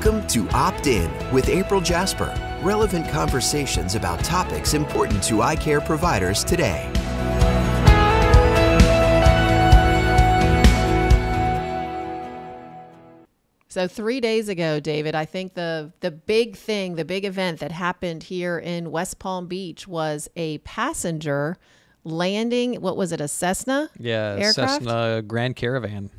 Welcome to Opt In with April Jasper. Relevant conversations about topics important to eye care providers today. So 3 days ago, David, I think the big thing, the big event that happened here in West Palm Beach was a passenger landing. What was it, a Cessna? Yeah, aircraft? Cessna Grand Caravan.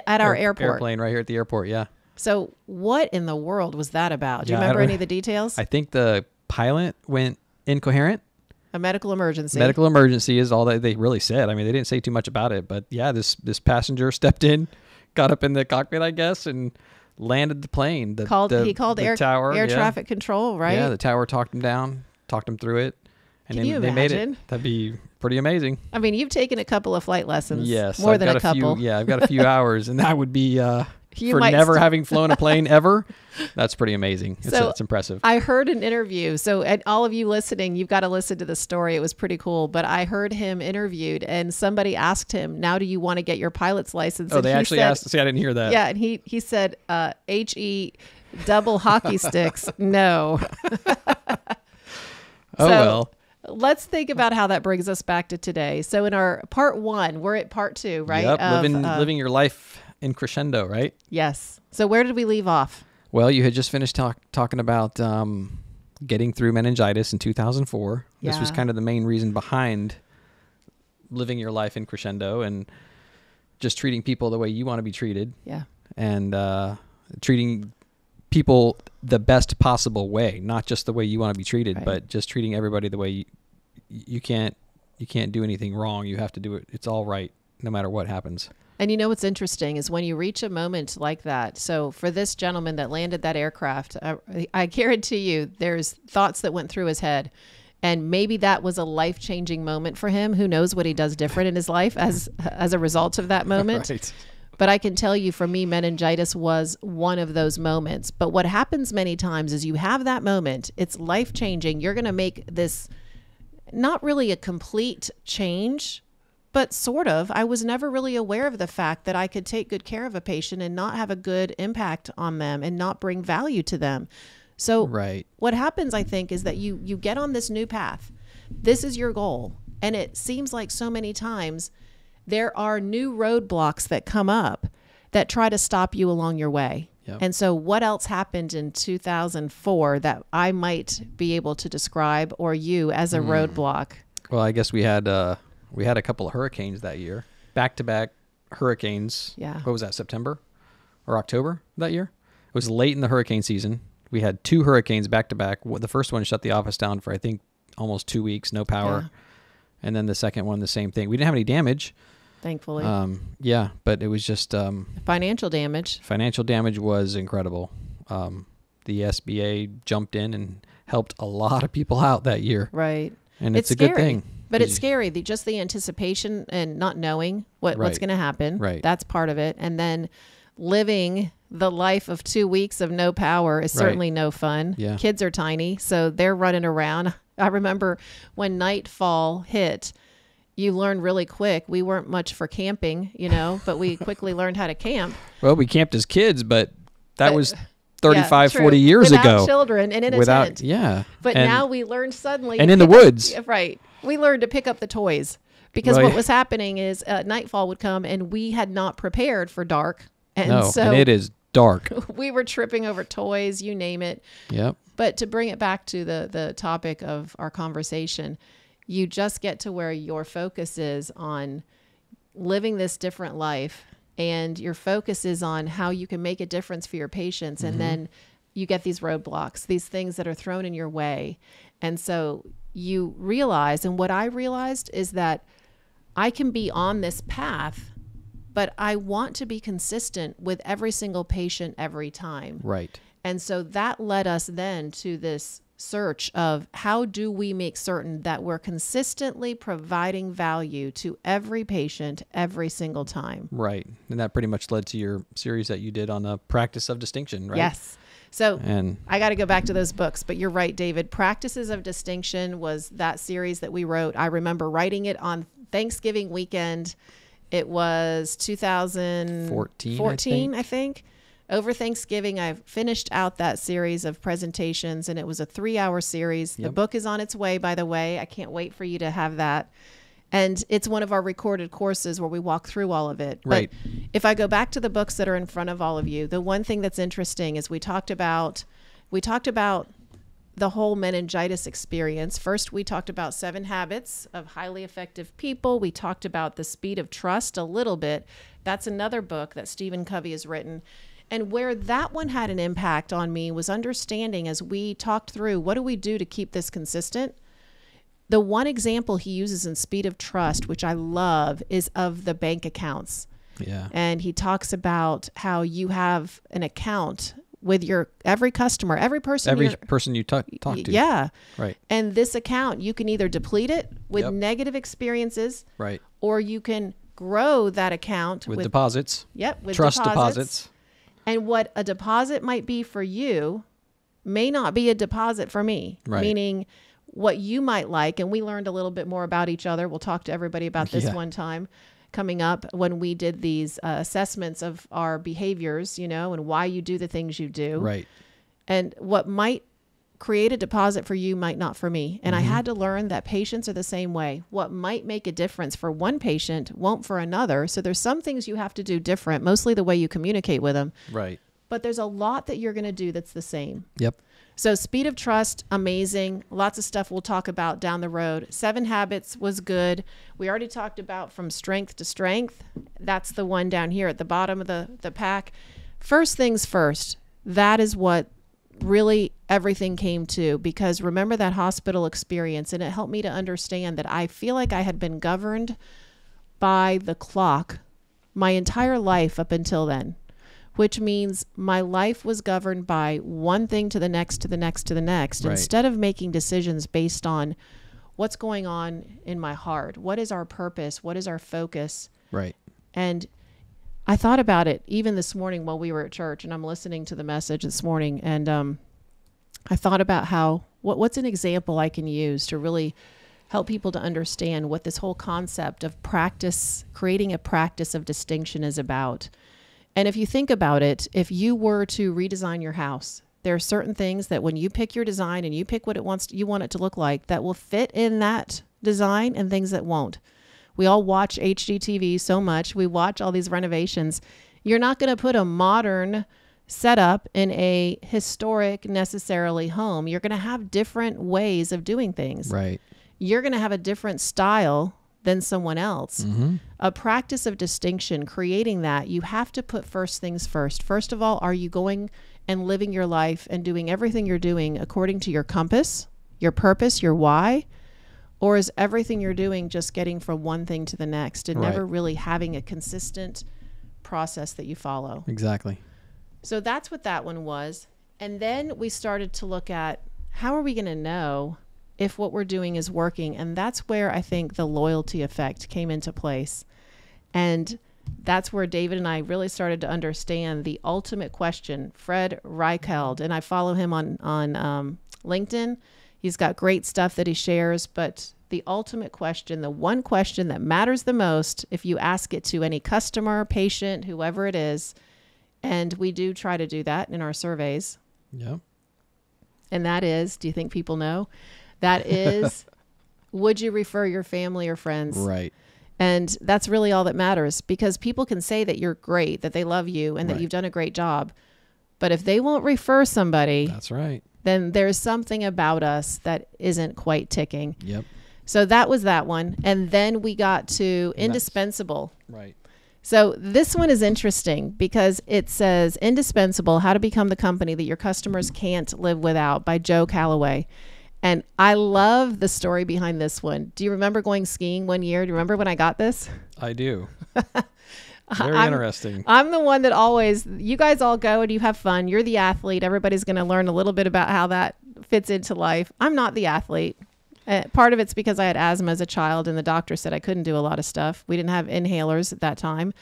At our airport. Airplane right here at the airport, yeah. So what in the world was that about? Do you Yeah, remember any of the details? I think the pilot went incoherent. A medical emergency. Medical emergency is all that they really said. I mean, they didn't say too much about it, but yeah, this passenger stepped in, got up in the cockpit, I guess, and landed the plane. He called air traffic control, right? Yeah, the tower talked him down, talked him through it, and Can you they made imagine? it. That'd be pretty amazing. I mean, you've taken a couple of flight lessons. Yes, more I've than got a couple. I've got a few hours, and that would be You for might never having flown a plane ever. That's pretty amazing. So It's impressive. I heard an interview. So, and all of you listening, you've got to listen to the story. It was pretty cool. But I heard him interviewed, and somebody asked him, "Now, do you want to get your pilot's license?" Oh, and they he actually said, asked. See, I didn't hear that. Yeah, and he said, "HE double hockey sticks, no." Oh, well. Let's think about how that brings us back to today. So in our part one, we're at part two, right? Yep, of, living your life in Crescendo, right? Yes. So where did we leave off? Well, you had just finished talking about getting through meningitis in 2004. This was Yeah. kind of the main reason behind living your life in Crescendo and just treating people the way you want to be treated. Yeah. And treating people the best possible way, not just the way you want to be treated, Right. but just treating everybody the way you can't do anything wrong. You have to do it. It's all right, no matter what happens. And you know what's interesting is when you reach a moment like that. So for this gentleman that landed that aircraft, I guarantee you there's thoughts that went through his head. And maybe that was a life-changing moment for him. Who knows what he does different in his life as a result of that moment. Right. But I can tell you, for me, meningitis was one of those moments. But what happens many times is you have that moment. It's life-changing. You're going to make this not really a complete change, but sort of. I was never really aware of the fact that I could take good care of a patient and not have a good impact on them and not bring value to them. So Right. what happens, I think, is that you get on this new path. This is your goal. And it seems like so many times there are new roadblocks that come up that try to stop you along your way. Yep. And so what else happened in 2004 that I might be able to describe, or you, as a roadblock? Well, I guess we had a couple of hurricanes that year, back-to-back hurricanes. Yeah. What was that, September or October that year? It was late in the hurricane season. We had two hurricanes back-to-back. The first one shut the office down for, I think, almost 2 weeks, no power. Yeah. And then the second one, the same thing. We didn't have any damage. Thankfully. Yeah, but it was just Financial damage. financial damage was incredible. The SBA jumped in and helped a lot of people out that year. Right. And it's a scary, good thing. But it's scary. Just the anticipation and not knowing what's Right. going to happen. Right. That's part of it. And then living the life of 2 weeks of no power is Right. certainly no fun. Yeah. Kids are tiny, so they're running around. I remember when nightfall hit, you learn really quick. We weren't much for camping, but we quickly learned how to camp. Well, we camped as kids, but that But- was 35, Yeah, true. 40 years Without ago. children and in a Without, tent. yeah. But And- now we learned suddenly. and to in the pick up- woods. Right. We learned to pick up the toys because Well, what was happening is nightfall would come and we had not prepared for dark. And no, so and it is dark. we were tripping over toys, you name it. Yep. But to bring it back to the topic of our conversation, you just get to where your focus is on living this different life, and your focus is on how you can make a difference for your patients. And then you get these roadblocks, these things that are thrown in your way. And so you realize, and what I realized is that I can be on this path, but I want to be consistent with every single patient every time. Right. And so that led us then to this search of how do we make certain that we're consistently providing value to every patient every single time. Right. And that pretty much led to your series that you did on the practice of distinction, right? Yes. So And I got to go back to those books, but you're right, David. Practices of Distinction was that series that we wrote. I remember writing it on Thanksgiving weekend. It was 2014, I think. over Thanksgiving, I finished out that series of presentations, and it was a 3-hour series. Yep. The book is on its way, by the way. I can't wait for you to have that. And it's one of our recorded courses where we walk through all of it. Right. But if I go back to the books that are in front of all of you, the one thing that's interesting is we talked about the whole meningitis experience. First, we talked about 7 Habits of Highly Effective People. We talked about The Speed of Trust a little bit. That's another book that Stephen Covey has written. And where that one had an impact on me was understanding, as we talked through, what do we do to keep this consistent? The one example he uses in Speed of Trust, which I love, is of the bank accounts. Yeah. And he talks about how you have an account with every customer, every person you talk to. Yeah. Right. And this account, you can either deplete it with Yep. negative experiences, Right. or you can grow that account With deposits. Yep, with Trust deposits. And what a deposit might be for you may not be a deposit for me. Right. Meaning what you might like, and we learned a little bit more about each other. We'll talk to everybody about this Yeah. one time coming up when we did these assessments of our behaviors, and why you do the things you do. Right. And what might create a deposit for you might not for me. And Mm-hmm. I had to learn that patients are the same way. What might make a difference for one patient won't for another. So there's some things you have to do different, mostly the way you communicate with them. Right. But there's a lot that you're going to do that's the same. Yep. So Speed of Trust, amazing. Lots of stuff we'll talk about down the road. 7 Habits was good. We already talked about From Strength to Strength. That's the one down here at the bottom of the pack. First things first, that is what really everything came to, because remember that hospital experience, and it helped me to understand that I feel like I had been governed by the clock my entire life up until then, which means my life was governed by one thing to the next, to the next, to the next, Right. instead of making decisions based on what's going on in my heart. What is our purpose? What is our focus? Right. And I thought about it even this morning while we were at church, and I'm listening to the message this morning. And I thought about how, what's an example I can use to really help people to understand what this whole concept of practice, creating a practice of distinction is about. And if you think about it, if you were to redesign your house, there are certain things that when you pick your design and you pick what you want it to look like, that will fit in that design, and things that won't. We all watch HGTV so much. We watch all these renovations. You're not going to put a modern setup in a historic necessarily home. You're going to have different ways of doing things. Right. You're going to have a different style than someone else. Mm-hmm. A practice of distinction, creating that, you have to put first things first. First of all, are you going and living your life and doing everything you're doing according to your compass, your purpose, your why? Or is everything you're doing just getting from one thing to the next and Right. never really having a consistent process that you follow? Exactly. So that's what that one was. And then we started to look at, how are we going to know if what we're doing is working? And that's where I think the loyalty effect came into place. And that's where David and I really started to understand the ultimate question. Fred Reichheld, and I follow him on LinkedIn. He's got great stuff that he shares, but the ultimate question, the one question that matters the most, if you ask it to any customer, patient, whoever it is, and we do try to do that in our surveys. Yep. And that is, do you think people know? That is, would you refer your family or friends? Right. And that's really all that matters, because people can say that you're great, that they love you, and that Right. you've done a great job. But if they won't refer somebody, That's right. then there's something about us that isn't quite ticking. Yep. So that was that one. And then we got to indispensable. Right. So this one is interesting because it says Indispensable, How to Become the Company That Your Customers Can't Live Without by Joe Calloway. And I love the story behind this one. Do you remember going skiing one year? Do you remember when I got this? I do. Very interesting. I'm the one that always, you guys all go and you have fun. You're the athlete. Everybody's going to learn a little bit about how that fits into life. I'm not the athlete. Part of it's because I had asthma as a child and the doctor said I couldn't do a lot of stuff. We didn't have inhalers at that time.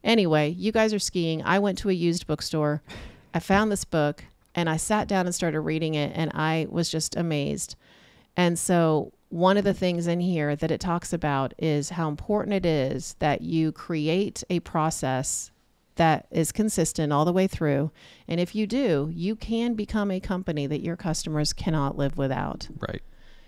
Anyway, you guys are skiing. I went to a used bookstore. I found this book and I sat down and started reading it, and I was just amazed. And so one of the things in here that it talks about is how important it is that you create a process that is consistent all the way through. And if you do, you can become a company that your customers cannot live without. Right.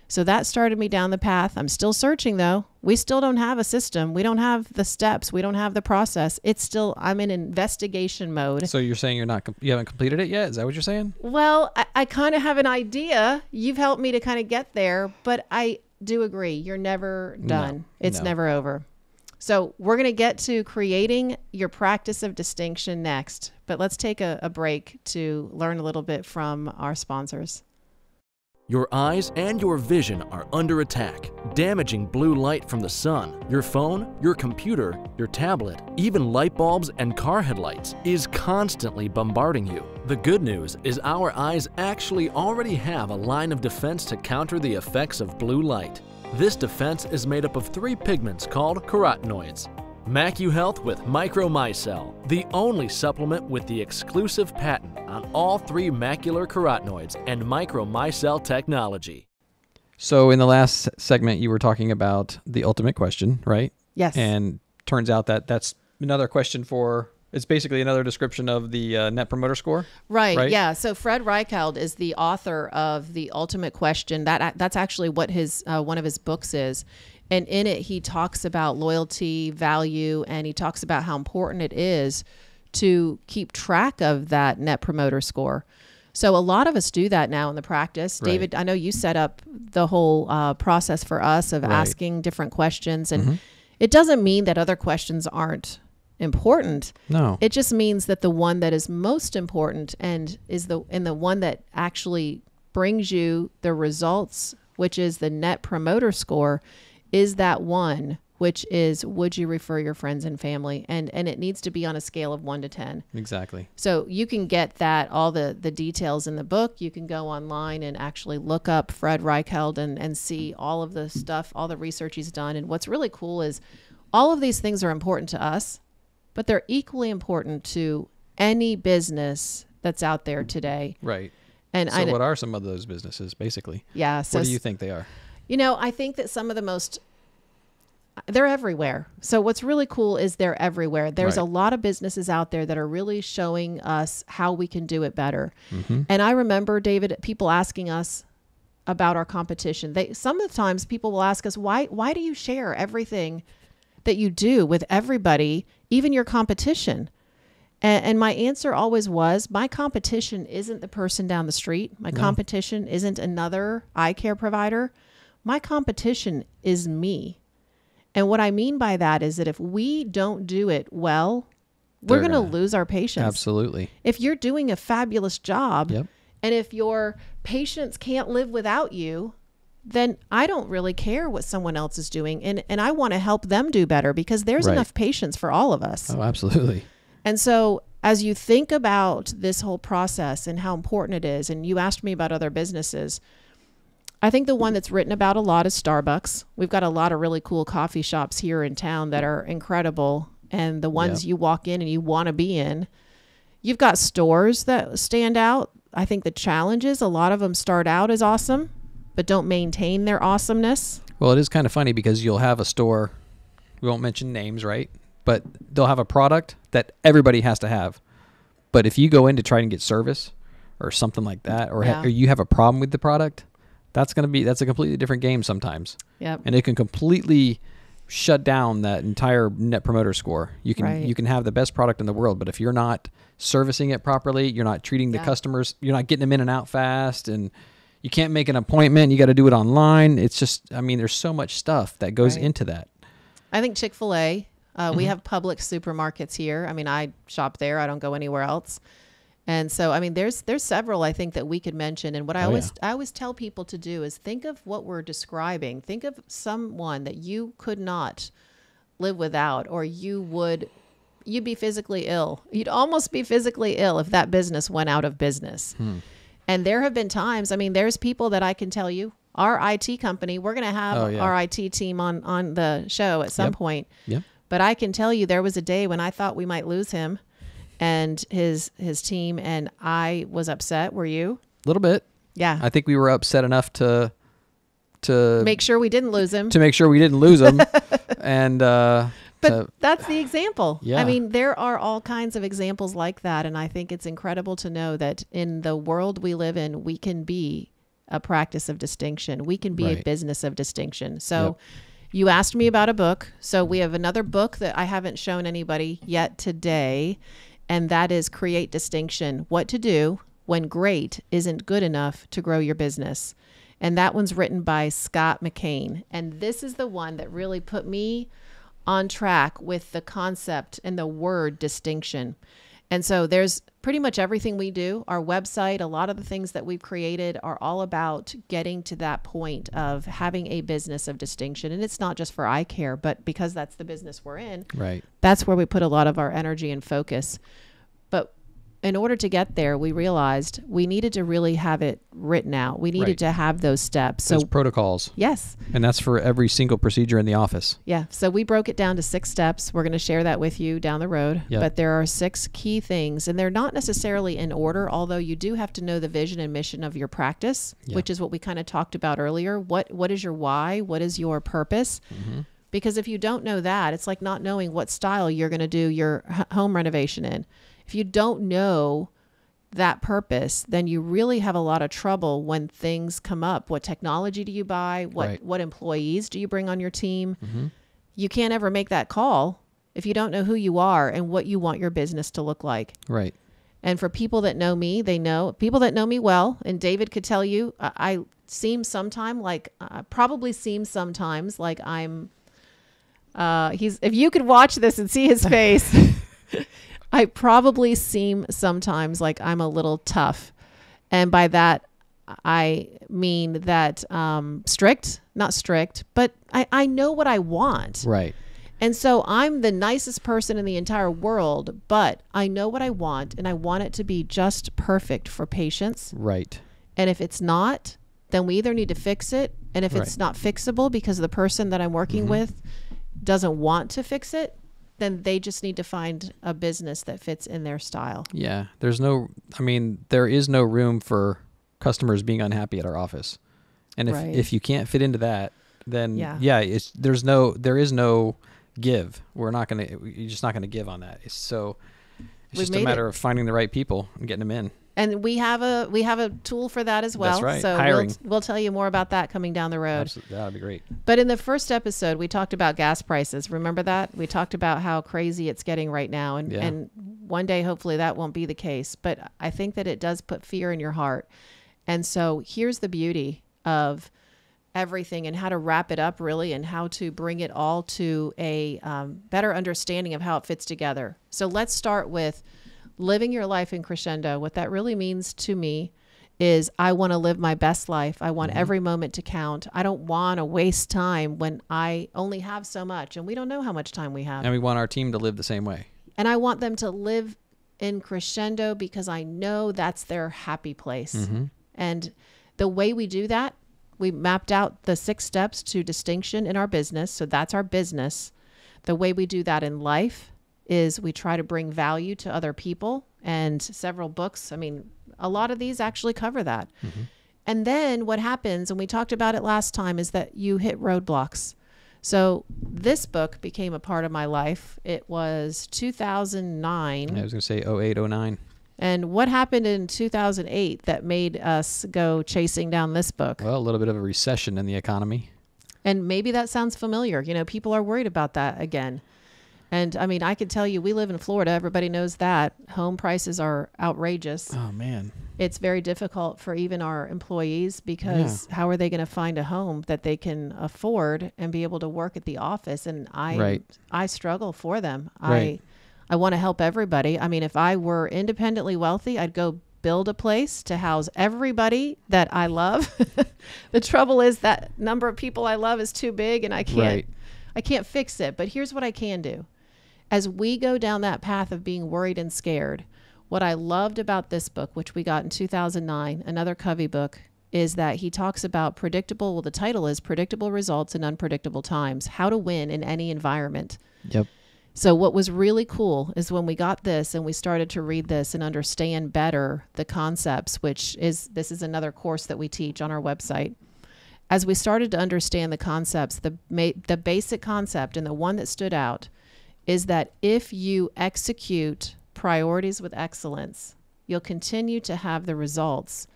So that started me down the path. I'm still searching though. We still don't have a system. We don't have the steps. We don't have the process. It's still, I'm in investigation mode. So you're saying you haven't completed it yet? Is that what you're saying? Well, I kind of have an idea. You've helped me to kind of get there, but I do agree. You're never done. It's never over. So we're going to get to creating your practice of distinction next, but let's take a break to learn a little bit from our sponsors. Your eyes and your vision are under attack. Damaging blue light from the sun, your phone, your computer, your tablet, even light bulbs and car headlights is constantly bombarding you. The good news is our eyes actually already have a line of defense to counter the effects of blue light. This defense is made up of 3 pigments called carotenoids. MacuHealth with Micromicelle, the only supplement with the exclusive patent on all 3 macular carotenoids and Micromicelle technology. So in the last segment, you were talking about the ultimate question, right? Yes. And turns out that that's another question it's basically another description of the Net Promoter Score. Right. Yeah. So Fred Reichheld is the author of The Ultimate Question. That's actually what his one of his books is. And in it, he talks about loyalty, value, and he talks about how important it is to keep track of that Net Promoter Score. So a lot of us do that now in the practice. Right. David, I know you set up the whole process for us of asking different questions. And it doesn't mean that other questions aren't important. No. It just means that the one that is most important and is the one that actually brings you the results, which is the Net Promoter Score, is that one, which is, would you refer your friends and family? And it needs to be on a scale of 1 to 10. Exactly. So you can get that, all the details in the book. You can go online and actually look up Fred Reichheld and see all of the stuff, all the research he's done. And what's really cool is all of these things are important to us, but they're equally important to any business that's out there today. Right. And so what are some of those businesses, basically? Yeah. So what do you think they are? You know, I think that some of the they're everywhere. So what's really cool is they're everywhere. There's a lot of businesses out there that are really showing us how we can do it better. And I remember, David, people asking us about our competition. Some of the times people will ask us, why do you share everything that you do with everybody, even your competition? And my answer always was, my competition isn't the person down the street. My competition isn't another eye care provider. My competition is me. And what I mean by that is that if we don't do it well, we're going to lose our patients. Absolutely. If you're doing a fabulous job, Yep. and if your patients can't live without you, then I don't really care what someone else is doing. And I want to help them do better because there's enough patients for all of us. Oh, absolutely. And so as you think about this whole process and how important it is, and you asked me about other businesses, I think the one that's written about a lot is Starbucks. We've got a lot of really cool coffee shops here in town that are incredible. And the ones you walk in and you want to be in. You've got stores that stand out. I think the challenges, a lot of them start out as awesome, but don't maintain their awesomeness. Well, it is kind of funny because you'll have a store, we won't mention names, right? But they'll have a product that everybody has to have. But if you go in to try and get service or something like that, or you have a problem with the product, that's a completely different game sometimes. Yep. And it can completely shut down that entire Net Promoter Score. You can have the best product in the world, but if you're not servicing it properly, you're not treating the customers, you're not getting them in and out fast, and you can't make an appointment, you got to do it online. It's just, there's so much stuff that goes into that. I think Chick-fil-A, we have Publix supermarkets here. I shop there. I don't go anywhere else. And so, there's several, I think, that we could mention. And what I always tell people to do is think of what we're describing. Think of someone that you could not live without, or you'd be physically ill. You'd almost be physically ill if that business went out of business. And there have been times, there's people that I can tell you, our IT company, we're going to have our IT team on the show at some point. Yep. But I can tell you there was a day when I thought we might lose him and his team, and I was upset. Were you? A little bit. Yeah. I think we were upset enough to make sure we didn't lose him. To make sure we didn't lose him. And But that's the example. Yeah. I mean, there are all kinds of examples like that. And I think it's incredible to know that in the world we live in, we can be a practice of distinction. We can be a business of distinction. So you asked me about a book. So we have another book that I haven't shown anybody yet today. And that is Create Distinction: What to Do When Great Isn't Good Enough to Grow Your Business. And that one's written by Scott McKain. And this is the one that really put me on track with the concept and the word distinction. And so there's pretty much everything we do. Our website, a lot of the things that we've created are all about getting to that point of having a business of distinction. And it's not just for eye care, but because that's the business we're in, that's where we put a lot of our energy and focus. But in order to get there, we realized we needed to really have it written out. We needed to have those steps. Those protocols. Yes. And that's for every single procedure in the office. Yeah. So we broke it down to 6 steps. We're going to share that with you down the road. Yep. But there are 6 key things, and they're not necessarily in order, although you do have to know the vision and mission of your practice, which is what we kind of talked about earlier. What is your why? What is your purpose? Because if you don't know that, it's like not knowing what style you're going to do your home renovation in. If you don't know that purpose, then you really have a lot of trouble when things come up. What technology do you buy? What employees do you bring on your team? You can't ever make that call if you don't know who you are and what you want your business to look like. Right. And for people that know me, they know people that know me well. And David could tell you, I seem sometimes like I'm. If you could watch this and see his face. I probably seem sometimes like I'm a little tough. And by that, I mean that not strict, but I know what I want. Right. And so I'm the nicest person in the entire world, but I know what I want, and I want it to be just perfect for patients. Right. And if it's not, then we either need to fix it. And if it's not fixable because the person that I'm working with doesn't want to fix it, then they just need to find a business that fits in their style. Yeah. there is no room for customers being unhappy at our office. And if you can't fit into that, then there is no give. You're just not going to give on that. It's just a matter of finding the right people and getting them in. And we have a tool for that as well. That's right. So Hiring. We'll tell you more about that coming down the road. Absolutely. That'd be great. But in the first episode, we talked about gas prices. Remember that? We talked about how crazy it's getting right now. And one day, hopefully, that won't be the case. But I think that it does put fear in your heart. And so here's the beauty of everything and how to wrap it up, really, and how to bring it all to a better understanding of how it fits together. So let's start with living your life in Crescendo. What that really means to me is I want to live my best life. I want every moment to count. I don't want to waste time when I only have so much, and we don't know how much time we have. And we want our team to live the same way. And I want them to live in Crescendo because I know that's their happy place. And the way we do that, we mapped out the 6 steps to distinction in our business. So that's our business. The way we do that in life is we try to bring value to other people, and several books. A lot of these actually cover that. And then what happens, and we talked about it last time, is that you hit roadblocks. So this book became a part of my life. It was 2009. I was going to say 08, 09. And what happened in 2008 that made us go chasing down this book? Well, a little bit of a recession in the economy. And maybe that sounds familiar. People are worried about that again. And I could tell you, we live in Florida. Everybody knows that. Home prices are outrageous. Oh, man. It's very difficult for even our employees because how are they going to find a home that they can afford and be able to work at the office? And I struggle for them. I want to help everybody. If I were independently wealthy, I'd go build a place to house everybody that I love. The trouble is that number of people I love is too big, and I can't fix it. But here's what I can do. As we go down that path of being worried and scared, what I loved about this book, which we got in 2009, another Covey book, is that he talks about the title is Predictable Results in Unpredictable Times, How to Win in Any Environment. Yep. So what was really cool is when we got this and we started to read this and understand better the concepts, this is another course that we teach on our website. As we started to understand the concepts, the basic concept and the one that stood out is that if you execute priorities with excellence, you'll continue to have the results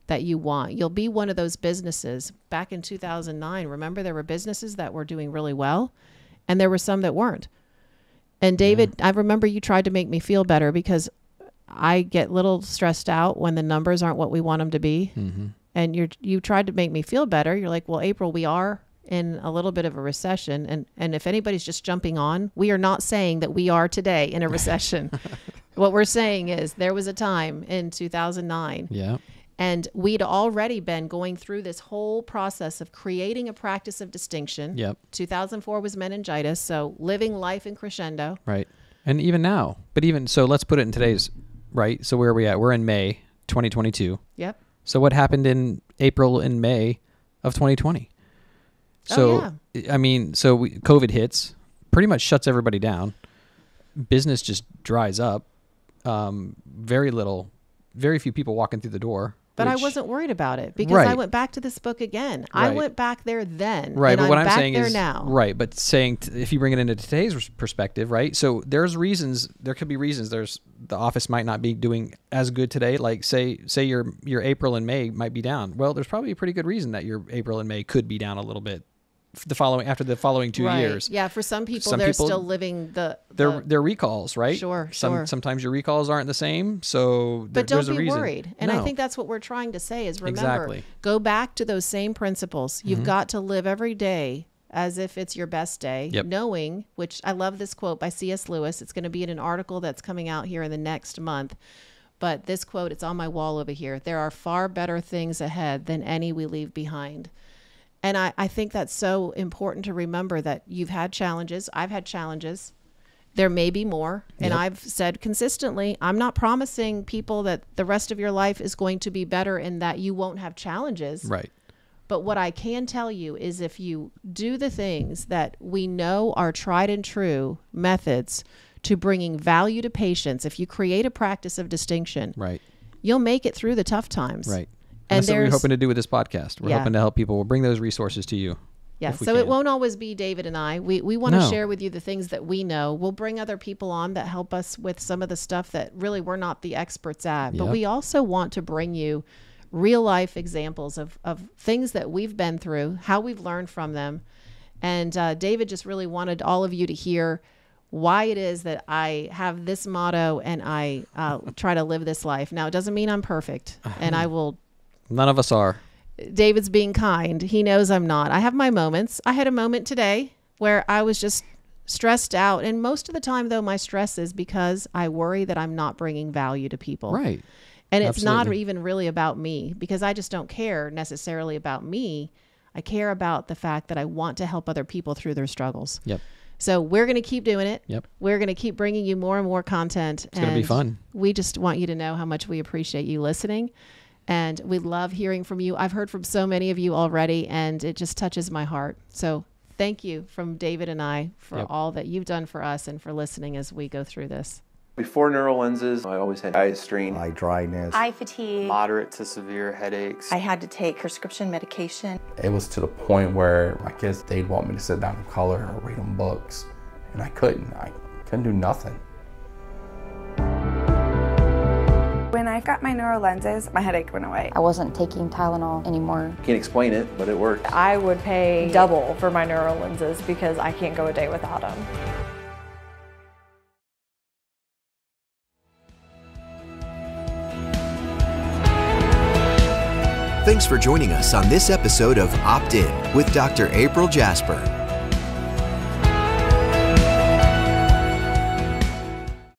that you want. You'll be one of those businesses. Back in 2009, remember there were businesses that were doing really well and there were some that weren't. And David, I remember you tried to make me feel better because I get a little stressed out when the numbers aren't what we want them to be. Mm-hmm. And you tried to make me feel better. You're like, well, April, we are in a little bit of a recession. And if anybody's just jumping on, we are not saying that we are today in a recession. What we're saying is there was a time in 2009. Yeah. And we'd already been going through this whole process of creating a practice of distinction. Yep. 2004 was meningitis. So living life in Crescendo. Right. And even now, so let's put it in today's, right? So where are we at? We're in May 2022. Yep. So what happened in April and May of 2020? So, I mean, COVID hits, pretty much shuts everybody down. Business just dries up. Very few people walking through the door. But I wasn't worried about it because I went back to this book again. Right. I went back there then. Right. And but what I'm back saying there is now. Right. But saying if you bring it into today's perspective, right? So there's reasons. There could be reasons. The office might not be doing as good today. Like say your April and May might be down. Well, there's probably a pretty good reason that your April and May could be down a little bit. After the following 2 years. Yeah, for some people, they're still living their recalls, right? Sure. Sometimes your recalls aren't the same, so but don't there's a be reason. Worried. And no. I think that's what we're trying to say is remember, go back to those same principles. You've got to live every day as if it's your best day, knowing, which I love this quote by C.S. Lewis. It's going to be in an article that's coming out here in the next month. But this quote, it's on my wall over here. There are far better things ahead than any we leave behind. And I think that's so important to remember that you've had challenges. I've had challenges. There may be more. And I've said consistently, I'm not promising people that the rest of your life is going to be better and that you won't have challenges. Right. But what I can tell you is if you do the things that we know are tried and true methods to bringing value to patients, if you create a practice of distinction, you'll make it through the tough times. Right. And that's what we're hoping to do with this podcast. We're hoping to help people. We'll bring those resources to you. Yeah. So it won't always be David and I. We want to share with you the things that we know. We'll bring other people on that help us with some of the stuff that really we're not the experts at. But we also want to bring you real life examples of things that we've been through, how we've learned from them. And David just really wanted all of you to hear why it is that I have this motto and I try to live this life. Now, it doesn't mean I'm perfect, and I will... None of us are. David's being kind. He knows I'm not. I have my moments. I had a moment today where I was just stressed out. And most of the time, though, my stress is because I worry that I'm not bringing value to people. Right. And it's not even really about me because I just don't care necessarily about me. I care about the fact that I want to help other people through their struggles. Yep. So we're going to keep doing it. Yep. We're going to keep bringing you more and more content. It's going to be fun. We just want you to know how much we appreciate you listening. And we love hearing from you. I've heard from so many of you already, and it just touches my heart. So thank you from David and I for all that you've done for us and for listening as we go through this. Before neural lenses, I always had eye strain, eye dryness, eye fatigue, moderate to severe headaches. I had to take prescription medication. It was to the point where my kids, they'd want me to sit down and color or read them books, and I couldn't do nothing. When I got my neural lenses, my headache went away. I wasn't taking Tylenol anymore. Can't explain it, but it worked. I would pay double for my neural lenses because I can't go a day without them. Thanks for joining us on this episode of Opt In with Dr. April Jasper.